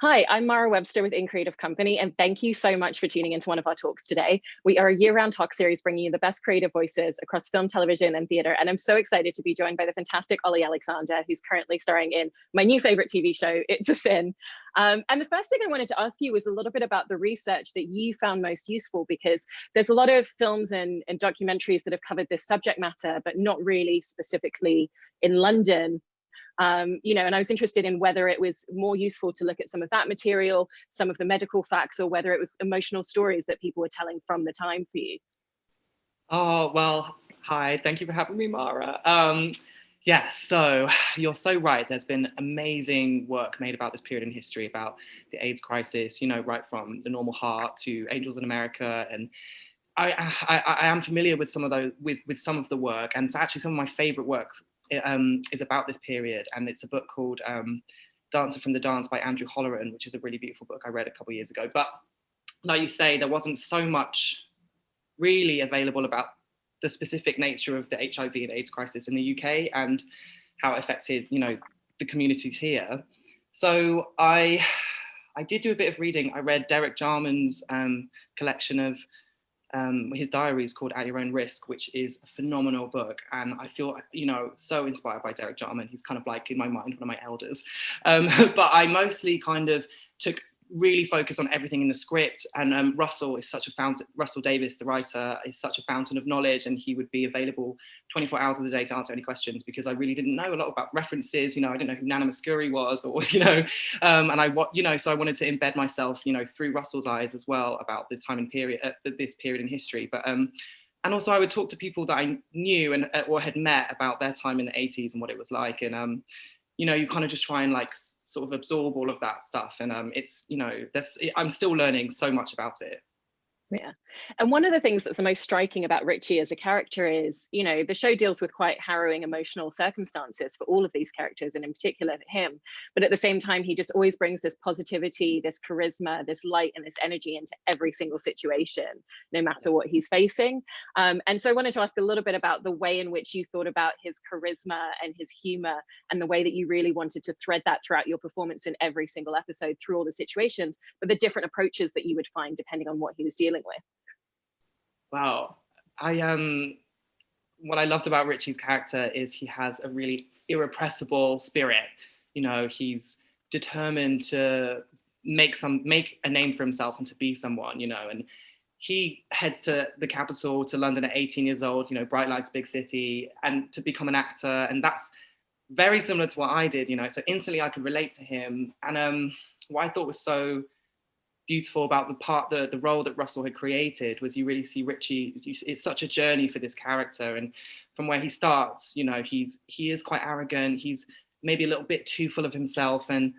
Hi, I'm Mara Webster with In Creative Company, and thank you so much for tuning into one of our talks today. We are a year-round talk series bringing you the best creative voices across film, television, and theatre, and I'm so excited to be joined by the fantastic Olly Alexander, who's currently starring in my new favourite TV show, It's a Sin. And the first thing I wanted to ask you was a little bit about the research that you found most useful, because there's a lot of films and documentaries that have covered this subject matter, but not really specifically in London. And I was interested in whether it was more useful to look at some of that material, some of the medical facts, or whether it was emotional stories that people were telling from the time for you. Oh, well, hi, thank you for having me, Mara. Yeah, so you're so right. There's been amazing work made about this period in history, about the AIDS crisis, right from The Normal Heart to Angels in America. And I am familiar with some of those, with some of the work. And it's actually some of my favorite works is about this period. And it's a book called Dancer from the Dance by Andrew Holleran, which is a really beautiful book I read a couple of years ago. But like you say, there wasn't so much really available about the specific nature of the HIV and AIDS crisis in the UK and how it affected, the communities here. So I did do a bit of reading. I read Derek Jarman's collection of his diaries called At Your Own Risk, which is a phenomenal book. And I feel, so inspired by Derek Jarman. He's kind of like, in my mind, one of my elders. But I mostly kind of really focus on everything in the script. And Russell is such a fountain. Russell Davis, the writer, is such a fountain of knowledge, and he would be available 24 hours of the day to answer any questions, because I really didn't know a lot about references. I didn't know who Nana Muscuri was, or so I wanted to embed myself, through Russell's eyes as well about this this period in history. But and also I would talk to people that I knew and or had met about their time in the 80s and what it was like. And you kind of just try and like sort of absorb all of that stuff. And it's, I'm still learning so much about it. Yeah. And one of the things that's the most striking about Richie as a character is, the show deals with quite harrowing emotional circumstances for all of these characters, and in particular him. But at the same time, he just always brings this positivity, this charisma, this light, and this energy into every single situation, no matter what he's facing. And so I wanted to ask a little bit about the way in which you thought about his charisma and his humor, and the way that you really wanted to thread that throughout your performance in every single episode through all the situations, but the different approaches that you would find depending on what he was dealing with. Wow. What I loved about Richie's character is he has a really irrepressible spirit. He's determined to make a name for himself and to be someone, and he heads to the capital, to London at 18 years old, bright lights, big city, and to become an actor. And that's very similar to what I did, so instantly I could relate to him. And what I thought was so beautiful about the role that Russell had created was you really see Richie. It's such a journey for this character, and from where he starts, he is quite arrogant. He's maybe a little bit too full of himself, and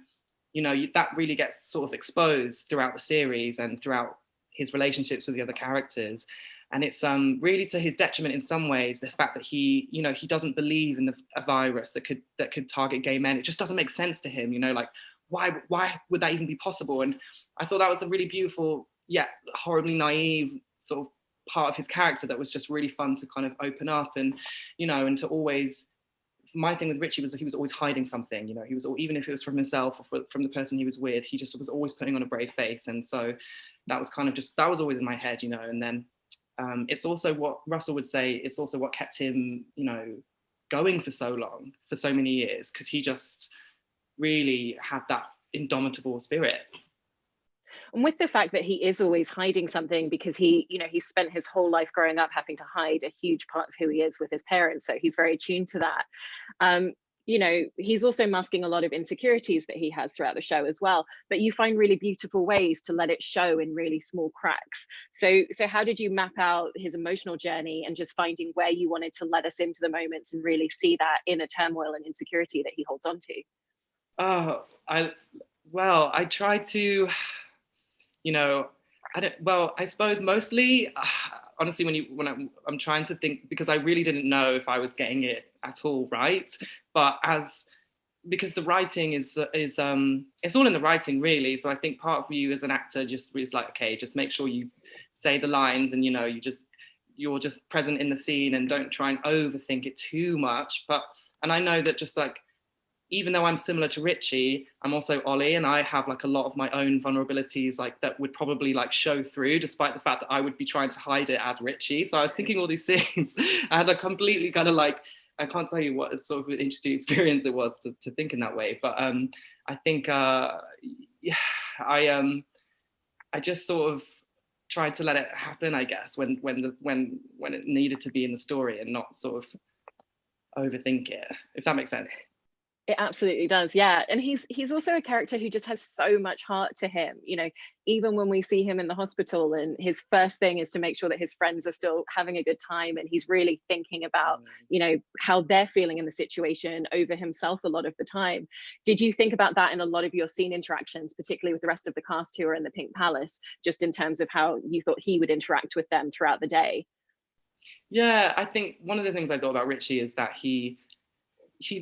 that really gets sort of exposed throughout the series and throughout his relationships with the other characters. And it's really to his detriment in some ways, the fact that he doesn't believe in a virus that could target gay men. It just doesn't make sense to him, like why would that even be possible? And I thought that was a really beautiful, yet horribly naive sort of part of his character that was just really fun to kind of open up. And and to always, my thing with Richie was that he was always hiding something. He was, even if it was from himself or from the person he was with, he just was always putting on a brave face. And so that was kind of that was always in my head, and then it's also what Russell would say, it's also what kept him, going for so long, for so many years, because he just really had that indomitable spirit. And with the fact that he is always hiding something, because he spent his whole life growing up having to hide a huge part of who he is with his parents, so he's very attuned to that. He's also masking a lot of insecurities that he has throughout the show as well, but you find really beautiful ways to let it show in really small cracks. So how did you map out his emotional journey, and just finding where you wanted to let us into the moments and really see that inner turmoil and insecurity that he holds on to? I try to, I suppose mostly, honestly, I'm trying to think, because I really didn't know if I was getting it at all right. But because the writing is it's all in the writing, really. So I think part of you as an actor just is like, okay, just make sure you say the lines, and you're just present in the scene, and don't try and overthink it too much. And I know that just like even though I'm similar to Richie, I'm also Olly, and I have like a lot of my own vulnerabilities like that would probably like show through, despite the fact that I would be trying to hide it as Richie. So I was thinking all these things. I had a completely kind of like, I can't tell you what a sort of an interesting experience it was to think in that way. But I think, yeah, I just sort of tried to let it happen, I guess, when it needed to be in the story, and not sort of overthink it, if that makes sense. It absolutely does, yeah. And he's also a character who just has so much heart to him. You know, even when we see him in the hospital, and his first thing is to make sure that his friends are still having a good time, and he's really thinking about, you know, how they're feeling in the situation over himself a lot of the time. Did you think about that in a lot of your scene interactions, particularly with the rest of the cast who are in the Pink Palace, just in terms of how you thought he would interact with them throughout the day? Yeah, I think one of the things I thought about Richie is that he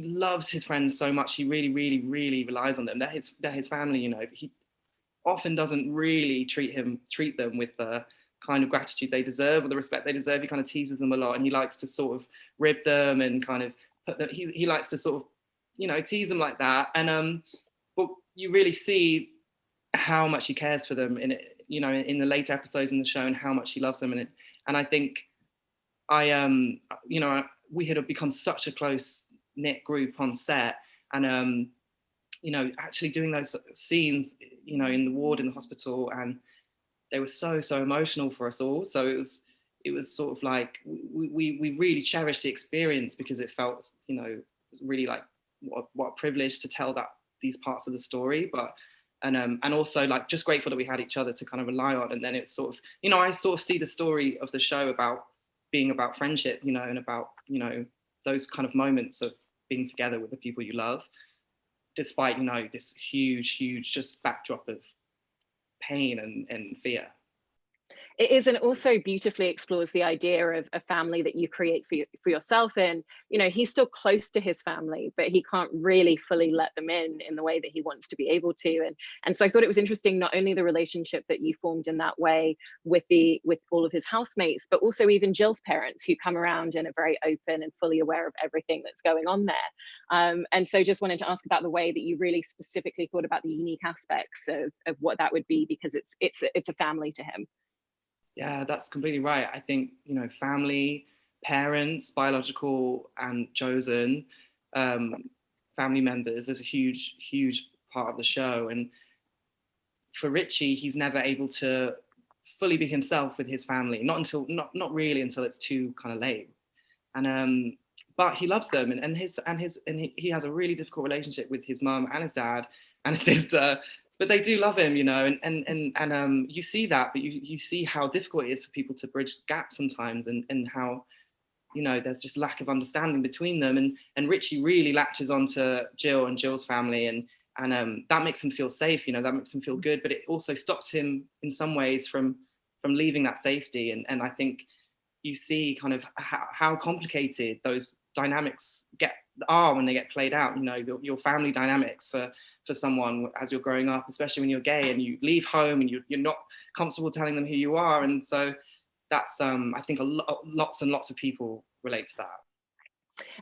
loves his friends so much. He really, really, really relies on them. They're his family, you know. He often doesn't really treat them with the kind of gratitude they deserve or the respect they deserve. He kind of teases them a lot, and he likes to sort of rib them and kind of put them, he likes to sort of, you know, tease them like that. And but you really see how much he cares for them in it, you know, in the later episodes in the show, and how much he loves them in it. And I think you know, we had become such a close knit group on set, and you know, actually doing those scenes, you know, in the ward in the hospital, and they were so emotional for us all. So it was sort of like we really cherished the experience, because it felt, you know, it was really like what a privilege to tell these parts of the story. But and also like just grateful that we had each other to kind of rely on. And then it's sort of, you know, I sort of see the story of the show about being about friendship, you know, and about, you know, those kind of moments of being together with the people you love, despite, you know, this huge just backdrop of pain and fear. It is, and it also beautifully explores the idea of a family that you create for yourself. And, you know, he's still close to his family, but he can't really fully let them in the way that he wants to be able to. And so I thought it was interesting, not only the relationship that you formed in that way with all of his housemates, but also even Jill's parents, who come around and are very open and fully aware of everything that's going on there. And so just wanted to ask about the way that you really specifically thought about the unique aspects of what that would be, because it's a family to him. Yeah, that's completely right. I think, you know, family, parents, biological and chosen family members is a huge part of the show. And for Richie, he's never able to fully be himself with his family, not really until it's too kind of late. And but he loves them, and he has a really difficult relationship with his mum and his dad and his sister. But they do love him, you know, and you see that, but you see how difficult it is for people to bridge gaps sometimes, and how, you know, there's just lack of understanding between them. And Richie really latches onto Jill and Jill's family, and that makes him feel safe, you know, that makes him feel good, but it also stops him in some ways from leaving that safety. And I think you see kind of how complicated those dynamics are when they get played out, you know, your family dynamics for someone as you're growing up, especially when you're gay and you leave home and you're not comfortable telling them who you are. And so that's I think lots and lots of people relate to that.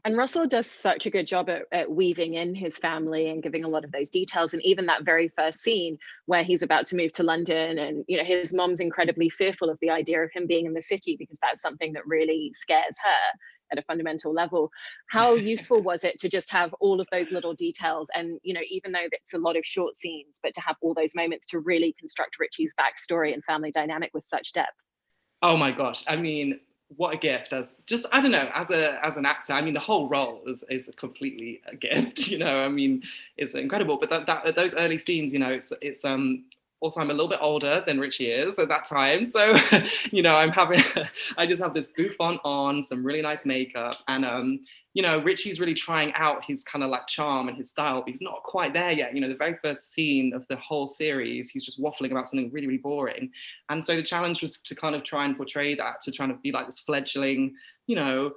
And Russell does such a good job at weaving in his family and giving a lot of those details. And even that very first scene where he's about to move to London, and, you know, his mom's incredibly fearful of the idea of him being in the city, because that's something that really scares her at a fundamental level. How useful was it to just have all of those little details? And, you know, even though it's a lot of short scenes, but to have all those moments to really construct Richie's backstory and family dynamic with such depth. Oh my gosh. I mean, what a gift. I don't know, as an actor, I mean, the whole role is completely a gift, you know. I mean, it's incredible. But those early scenes, you know, it's also, I'm a little bit older than Richie is at that time, so you know, I just have this bouffant on, some really nice makeup, and you know, Richie's really trying out his kind of like charm and his style, but he's not quite there yet. You know, the very first scene of the whole series, he's just waffling about something really, really boring. And so the challenge was to kind of try and portray that, to try to be like this fledgling, you know,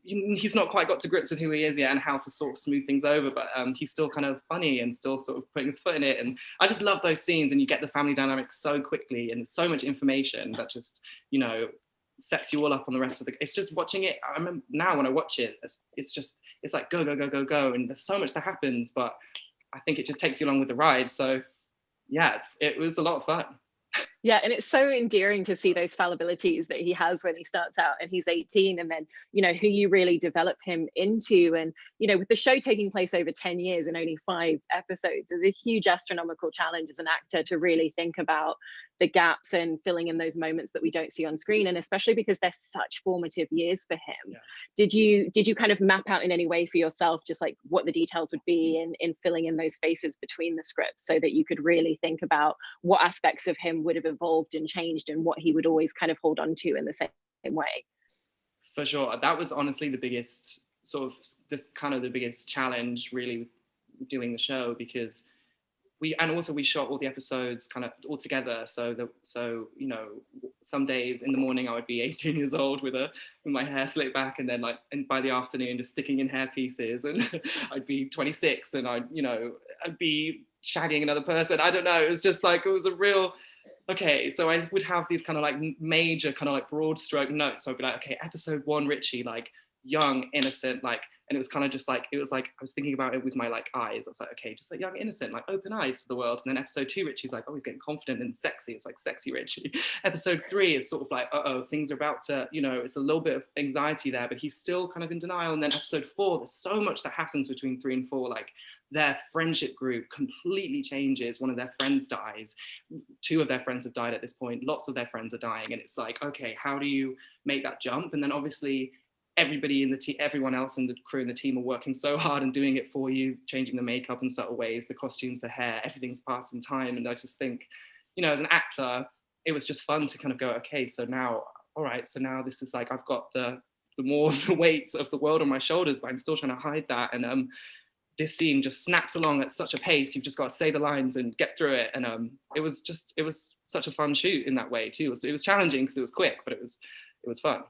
he's not quite got to grips with who he is yet and how to sort of smooth things over, but he's still kind of funny and still sort of putting his foot in it. And I just love those scenes, and you get the family dynamics so quickly, and so much information that just, you know, sets you all up on the rest of the, it's just watching it. I remember now when I watch it, it's like go, go, go, go, go. And there's so much that happens, but I think it just takes you along with the ride. So yeah, it was a lot of fun. Yeah, and it's so endearing to see those fallibilities that he has when he starts out and he's 18, and then, you know, who you really develop him into. And, you know, with the show taking place over 10 years and only 5 episodes, it's a huge astronomical challenge as an actor to really think about the gaps and filling in those moments that we don't see on screen. And especially because they're such formative years for him. Yeah. Did you kind of map out in any way for yourself just like what the details would be in filling in those spaces between the scripts, so that you could really think about what aspects of him would have evolved and changed and what he would always kind of hold on to in the same way? For sure. That was honestly the biggest the biggest challenge really with doing the show, because we shot all the episodes kind of all together. So you know, some days in the morning I would be 18 years old with my hair slicked back, and then and by the afternoon just sticking in hair pieces, and I'd be 26 and I'd be shagging another person. I don't know. It was just like, it was a real, okay, so I would have these kind of like major kind of like broad stroke notes. So I'd be like, okay, episode 1, Richie, like young, innocent, like, and it was kind of just like, it was like, I was thinking about it with my like eyes. I was like, okay, just like young, innocent, like open eyes to the world. And then episode 2, Richie's like, oh, he's getting confident and sexy. It's like sexy Richie. Episode 3 is sort of like, things are about to, you know, it's a little bit of anxiety there, but he's still kind of in denial. And then episode 4, there's so much that happens between 3 and 4, like their friendship group completely changes. One of their friends dies. 2 of their friends have died at this point. Lots of their friends are dying. And it's like, okay, how do you make that jump? And then obviously everybody in the team, everyone else in the crew and the team are working so hard and doing it for you, changing the makeup in subtle ways, the costumes, the hair, everything's passed in time. And I just think, you know, as an actor, it was just fun to kind of go, okay, so now, all right, so now this is like, I've got the more the weight of the world on my shoulders, but I'm still trying to hide that. And this scene just snaps along at such a pace. You've just got to say the lines and get through it. And it was such a fun shoot in that way too. It was challenging because it was quick, but it was fun.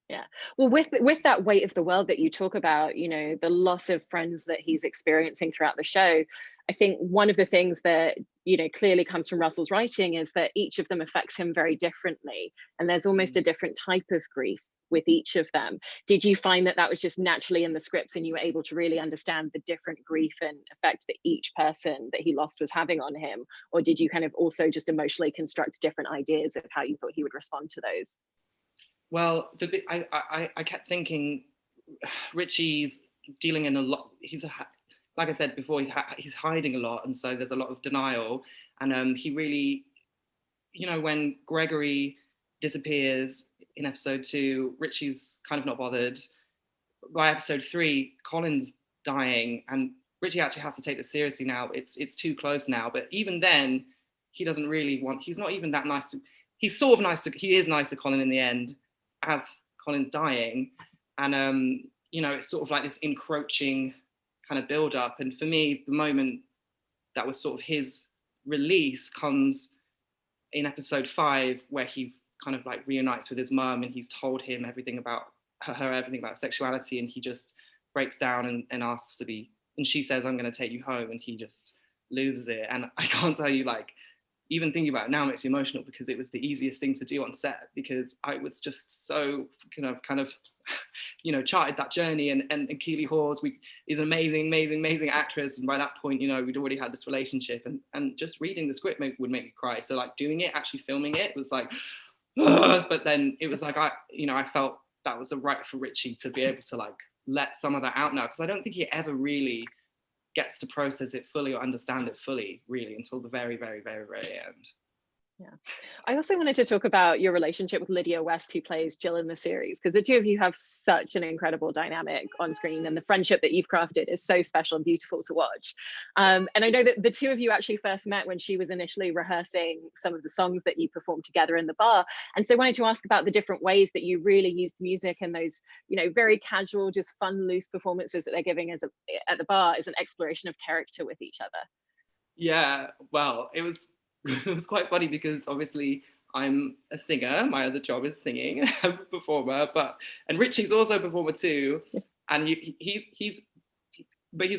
Yeah. Well, with that weight of the world that you talk about, you know, the loss of friends that he's experiencing throughout the show, I think one of the things that, you know, clearly comes from Russell's writing is that each of them affects him very differently. And there's almost a different type of grief with each of them. Did you find that was just naturally in the scripts and you were able to really understand the different grief and effect that each person that he lost was having on him? Or did you kind of also just emotionally construct different ideas of how you thought he would respond to those? Well, I kept thinking Richie's dealing in a lot. Like I said before, he's hiding a lot, and so there's a lot of denial. And he really, you know, when Gregory disappears in episode 2, Richie's kind of not bothered. By episode 3, Colin's dying, and Richie actually has to take this seriously now. It's too close now. But even then, he doesn't really want. He's not even that nice to. He's sort of nice to. He is nice to Colin in the end, as Colin's dying. And you know, it's sort of like this encroaching kind of build up. And for me, the moment that was sort of his release comes in episode 5, where he kind of like reunites with his mum, and he's told him everything about her, everything about sexuality, and he just breaks down and asks to be, and she says, I'm going to take you home, and he just loses it. And I can't tell you, like, even thinking about it now makes me emotional, because it was the easiest thing to do on set, because I was just so kind of, you know, charted that journey. And Keely Hawes is an amazing actress. And by that point, you know, we'd already had this relationship, and just reading the script would make me cry. So like doing it, actually filming it was like, but then it was like, I felt that was the right for Richie to be able to like let some of that out now, because I don't think he ever really gets to process it fully or understand it fully, really, until the very, very, very, very end. Yeah. I also wanted to talk about your relationship with Lydia West, who plays Jill in the series, because the two of you have such an incredible dynamic on screen, and the friendship that you've crafted is so special and beautiful to watch. And I know that the two of you actually first met when she was initially rehearsing some of the songs that you performed together in the bar. And so I wanted to ask about the different ways that you really used music and those, you know, very casual, just fun, loose performances that they're giving at the bar as an exploration of character with each other. Yeah, well, it was quite funny, because obviously I'm a singer. My other job is singing. I'm a performer, and Richie's also a performer too. And he's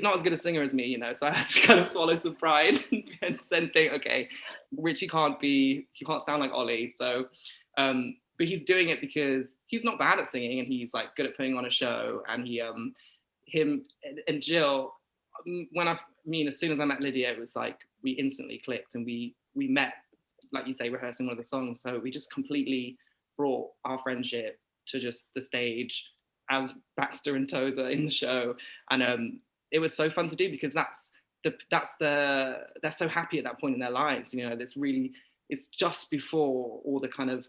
not as good a singer as me, you know. So I had to kind of swallow some pride and then think, okay, Richie can't sound like Olly. So, but but he's doing it because he's not bad at singing, and he's like good at putting on a show. And him and Jill, as soon as I met Lydia, it was like we instantly clicked, and we met, like you say, rehearsing one of the songs. So we just completely brought our friendship to just the stage as Baxter and Tozer in the show. And it was so fun to do, because they're so happy at that point in their lives. You know, it's just before all the kind of,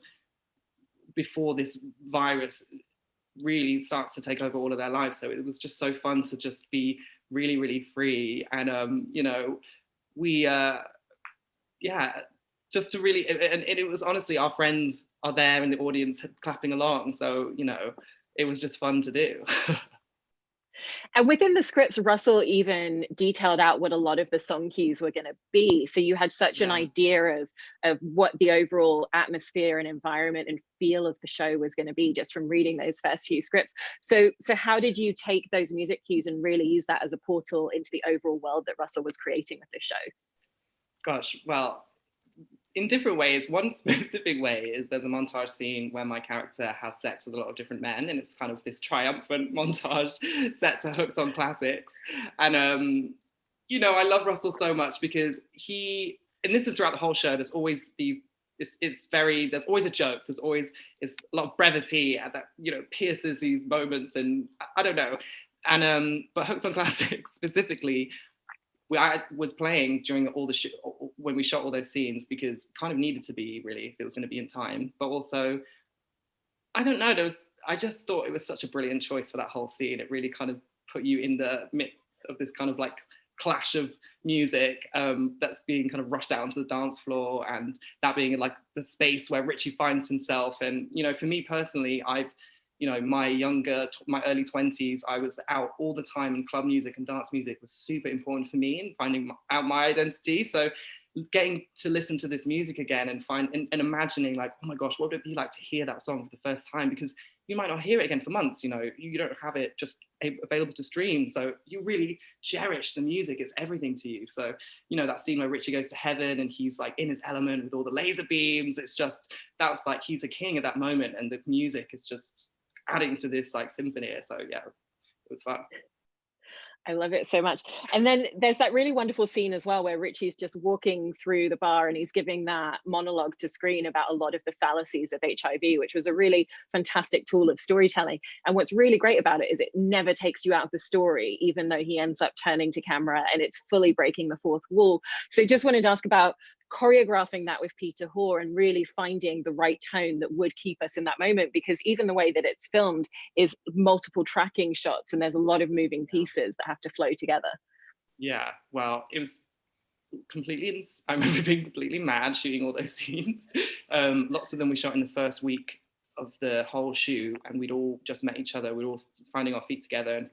before this virus really starts to take over all of their lives. So it was just so fun to just be really, really free. And, you know, we, just to really, and it was honestly, our friends are there in the audience clapping along. So, you know, it was just fun to do. And within the scripts, Russell even detailed out what a lot of the song cues were going to be. So you had such an idea of what the overall atmosphere and environment and feel of the show was going to be just from reading those first few scripts. So how did you take those music cues and really use that as a portal into the overall world that Russell was creating with the show? Gosh, well, in different ways. One specific way is there's a montage scene where my character has sex with a lot of different men, and it's kind of this triumphant montage set to Hooked on Classics. And you know, I love Russell so much because and this is throughout the whole show, there's always these, there's always a joke, it's a lot of brevity that, you know, pierces these moments, and I don't know. And but Hooked on Classics specifically, I was playing during all the when we shot all those scenes, because it kind of needed to be, really, if it was going to be in time. But also, I don't know, I just thought it was such a brilliant choice for that whole scene. It really kind of put you in the midst of this kind of like clash of music that's being kind of rushed out onto the dance floor, and that being like the space where Richie finds himself. And, you know, for me personally, you know, my early 20s, I was out all the time, and club music and dance music was super important for me in finding out my identity. So getting to listen to this music again and imagining like, oh my gosh, what would it be like to hear that song for the first time? Because you might not hear it again for months, you know, you don't have it just available to stream. So you really cherish the music, it's everything to you. So, you know, that scene where Richie goes to heaven and he's like in his element with all the laser beams, it's just, that was like, he's a king at that moment, and the music is just adding to this like symphony. So yeah, it was fun. I love it so much. And then there's that really wonderful scene as well where Richie's just walking through the bar and he's giving that monologue to screen about a lot of the fallacies of HIV, which was a really fantastic tool of storytelling. And what's really great about it is it never takes you out of the story, even though he ends up turning to camera and it's fully breaking the fourth wall. So just wanted to ask about choreographing that with Peter Hoare and really finding the right tone that would keep us in that moment, because even the way that it's filmed is multiple tracking shots and there's a lot of moving pieces that have to flow together. Yeah, well, it was I remember being completely mad shooting all those scenes. Lots of them we shot in the first week of the whole shoot, and we'd all just met each other, we'd all finding our feet together. And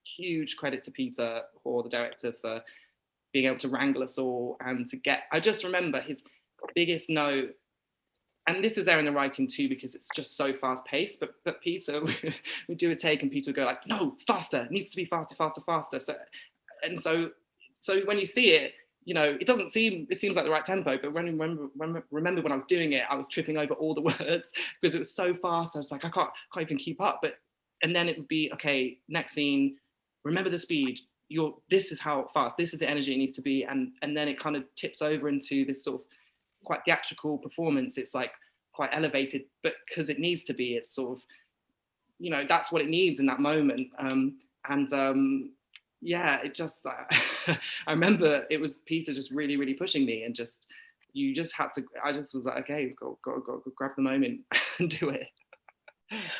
huge credit to Peter Hoare, the director, for being able to wrangle us all and to get, I just remember his biggest note, and this is there in the writing too, because it's just so fast paced, but Peter, we do a take and Peter would go like, no, faster, it needs to be faster, faster, faster. So when you see it, you know, it seems like the right tempo, but remember when I was doing it, I was tripping over all the words because it was so fast. I was like, I can't even keep up. And then it would be, okay, next scene, remember the speed, this is how fast, this is the energy it needs to be. And then it kind of tips over into this sort of quite theatrical performance. It's like quite elevated, but because it needs to be, it's sort of, you know, that's what it needs in that moment. Yeah, it just, I remember it was Peter just really, really pushing me, and you just had to, I just was like, okay, go grab the moment and do it.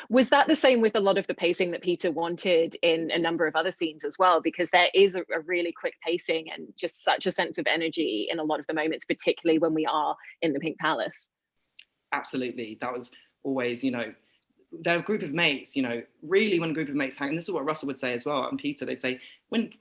Was that the same with a lot of the pacing that Peter wanted in a number of other scenes as well? Because there is a really quick pacing and just such a sense of energy in a lot of the moments, particularly when we are in the Pink Palace. Absolutely. That was always, you know, they're a group of mates, you know, really when a group of mates hang, and this is what Russell would say as well, and Peter, they'd say, when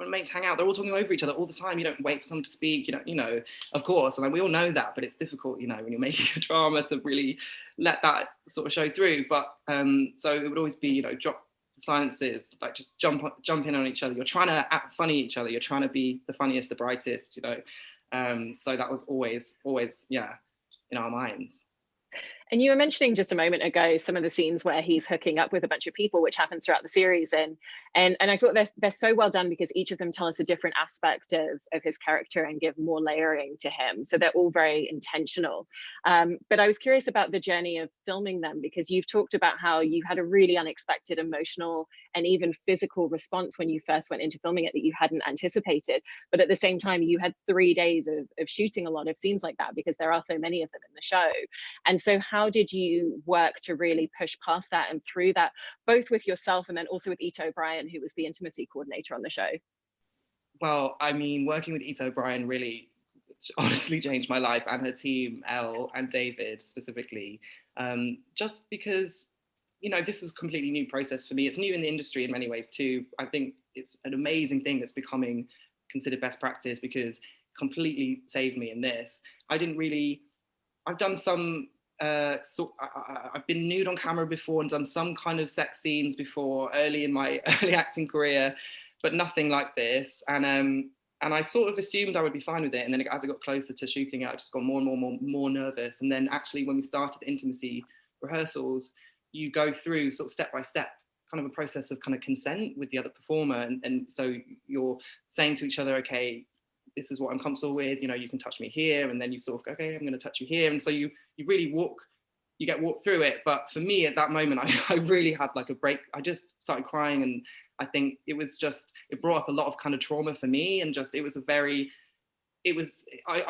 mates hang out, they're all talking over each other all the time. You don't wait for someone to speak, you know, of course. And like, we all know that, but it's difficult, you know, when you're making a drama to really let that sort of show through. But so it would always be, you know, drop the silences, like just jump in on each other. You're trying to act funny each other. You're trying to be the funniest, the brightest, you know. So that was always, yeah, in our minds. And you were mentioning just a moment ago some of the scenes where he's hooking up with a bunch of people, which happens throughout the series, and I thought they're so well done because each of them tell us a different aspect of his character and give more layering to him. So they're all very intentional. But I was curious about the journey of filming them, because you've talked about how you had a really unexpected emotional and even physical response when you first went into filming it that you hadn't anticipated. But at the same time, you had 3 days of shooting a lot of scenes like that because there are so many of them in the show. And so how did you work to really push past that and through that, both with yourself and then also with Ita O'Brien, who was the intimacy coordinator on the show? Well, I mean, working with Ita O'Brien really honestly changed my life, and her team, Elle and David specifically, just because, you know, this is a completely new process for me. It's new in the industry in many ways too. I think it's an amazing thing that's becoming considered best practice, because completely saved me in this. I've done some, I've been nude on camera before and done some kind of sex scenes before early in my early acting career, but nothing like this. And I sort of assumed I would be fine with it. And then as I got closer to shooting it, I just got more and more nervous. And then actually when we started intimacy rehearsals, you go through sort of step by step, kind of a process of kind of consent with the other performer. And so you're saying to each other, okay, this is what I'm comfortable with, you know, you can touch me here. And then you sort of go, okay, I'm going to touch you here. And so you really get walked through it. But for me at that moment, I really had like a break. I just started crying, and I think it brought up a lot of kind of trauma for me. And just, I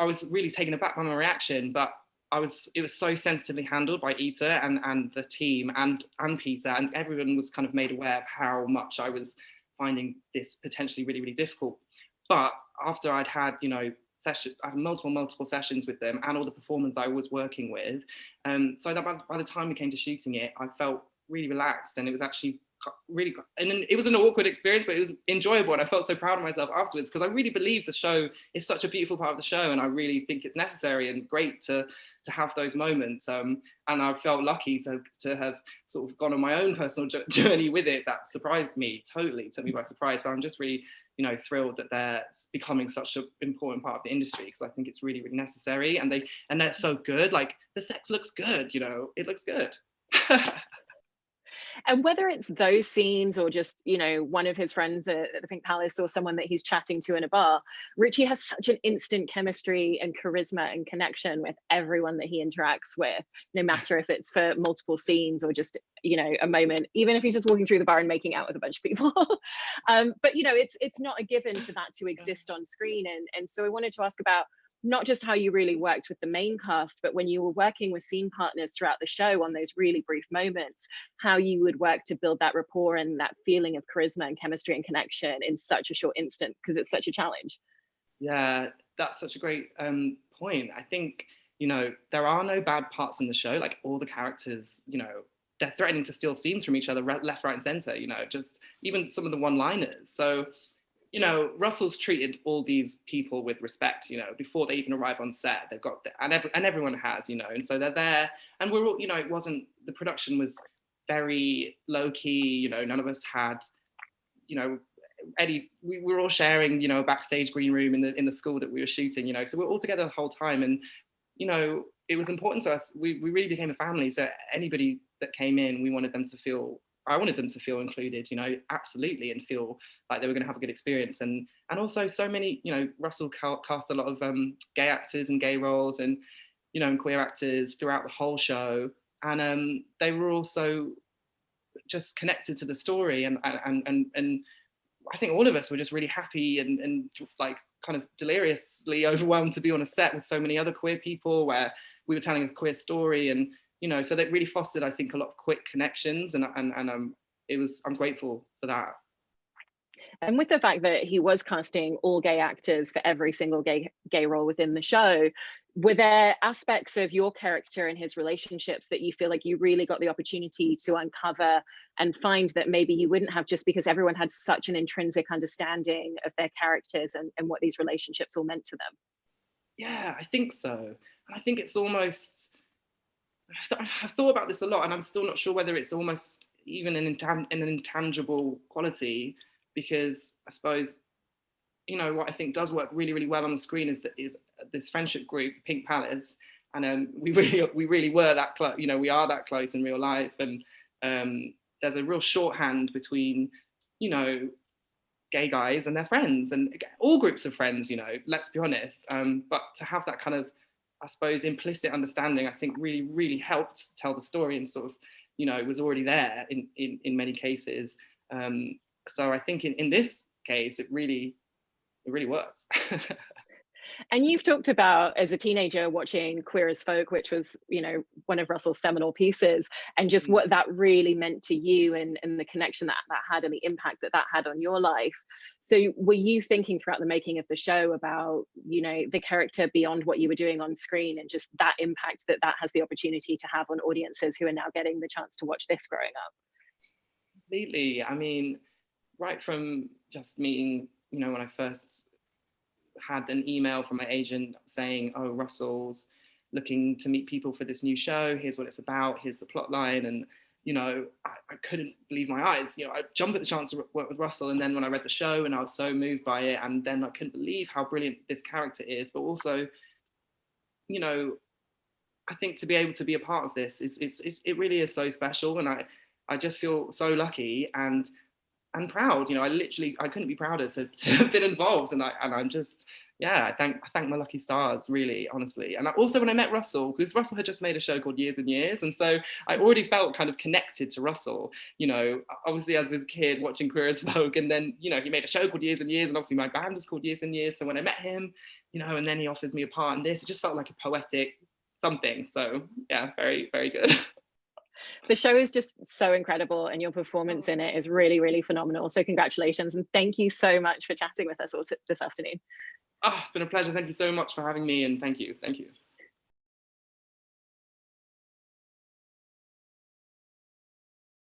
was really taken aback by my reaction, but it was so sensitively handled by Ita and the team and Peter, and everyone was kind of made aware of how much I was finding this potentially really, really difficult. But after I'd had, you know, I had multiple sessions with them and all the performers I was working with, so that by the time we came to shooting it, I felt really relaxed, and it was actually really, and it was an awkward experience, but it was enjoyable, and I felt so proud of myself afterwards, because I really believe the show is such a beautiful part of the show, and I really think it's necessary and great to have those moments. And I felt lucky to have sort of gone on my own personal journey with it. That surprised me, totally took me by surprise. So I'm just really, you know, thrilled that they're becoming such an important part of the industry, because I think it's really, really necessary, and they're so good. Like, the sex looks good, you know, it looks good. And whether it's those scenes or just, you know, one of his friends at the Pink Palace or someone that he's chatting to in a bar, Richie has such an instant chemistry and charisma and connection with everyone that he interacts with, no matter if it's for multiple scenes or just, you know, a moment, even if he's just walking through the bar and making out with a bunch of people. But, you know, it's not a given for that to exist on screen. And so I wanted to ask about not just how you really worked with the main cast, but when you were working with scene partners throughout the show on those really brief moments, how you would work to build that rapport and that feeling of charisma and chemistry and connection in such a short instant, because it's such a challenge. Yeah, that's such a great point. I think, you know, there are no bad parts in the show. Like, all the characters, you know, they're threatening to steal scenes from each other, left, right, and center, you know, just even some of the one-liners. So, you know, Russell's treated all these people with respect, you know, before they even arrive on set. They've got, and everyone has, you know, and so they're there. And we're all, you know, the production was very low key, you know, none of us had, you know, we were all sharing, you know, a backstage green room in the school that we were shooting, you know, so we're all together the whole time. And, you know, it was important to us. We really became a family. So anybody that came in, I wanted them to feel included, you know, absolutely, and feel like they were going to have a good experience. And also so many, you know, Russell cast a lot of gay actors and gay roles, and, you know, and queer actors throughout the whole show. And they were also just connected to the story. And I think all of us were just really happy and like kind of deliriously overwhelmed to be on a set with so many other queer people, where we were telling a queer story. And, you know, so that really fostered, I think, a lot of quick connections, and I'm grateful for that. And with the fact that he was casting all gay actors for every single gay role within the show, were there aspects of your character and his relationships that you feel like you really got the opportunity to uncover and find that maybe you wouldn't have, just because everyone had such an intrinsic understanding of their characters and what these relationships all meant to them? Yeah, I think so. And I think it's almost, I've thought about this a lot, and I'm still not sure whether it's almost even an intangible quality, because I suppose, you know, what I think does work really, really well on the screen is this friendship group, Pink Palace, And we really were that close. You know, we are that close in real life. And there's a real shorthand between, you know, gay guys and their friends, and all groups of friends, you know, let's be honest. But to have that kind of, I suppose, implicit understanding, I think really helped tell the story, and sort of, you know, it was already there in many cases. So I think in this case, it really works. And you've talked about, as a teenager, watching Queer as Folk, which was, you know, one of Russell's seminal pieces, and just what that really meant to you, and the connection that had, and the impact that had on your life. So were you thinking throughout the making of the show about, you know, the character beyond what you were doing on screen, and just that impact that has the opportunity to have on audiences who are now getting the chance to watch this growing up? Completely. I mean, right from just meeting, you know, when I first had an email from my agent saying, oh, Russell's looking to meet people for this new show, here's what it's about, here's the plot line. And, you know, I couldn't believe my eyes. You know, I jumped at the chance to work with Russell. And then when I read the show, and I was so moved by it, and then I couldn't believe how brilliant this character is. But also, you know, I think to be able to be a part of this it really is so special. And I just feel so lucky and proud. You know, I couldn't be prouder to have been involved. And I'm just, yeah, I thank my lucky stars, really, honestly. And also, when I met Russell, because Russell had just made a show called Years and Years, and so I already felt kind of connected to Russell, you know, obviously as this kid watching Queer as Folk. And then, you know, he made a show called Years and Years, and obviously my band is called Years and Years. So when I met him, you know, and then he offers me a part in this, it just felt like a poetic something. So yeah, very good. The show is just so incredible, and your performance in it is really phenomenal. So congratulations, and thank you so much for chatting with us all this afternoon. Oh, it's been a pleasure. Thank you so much for having me, and thank you.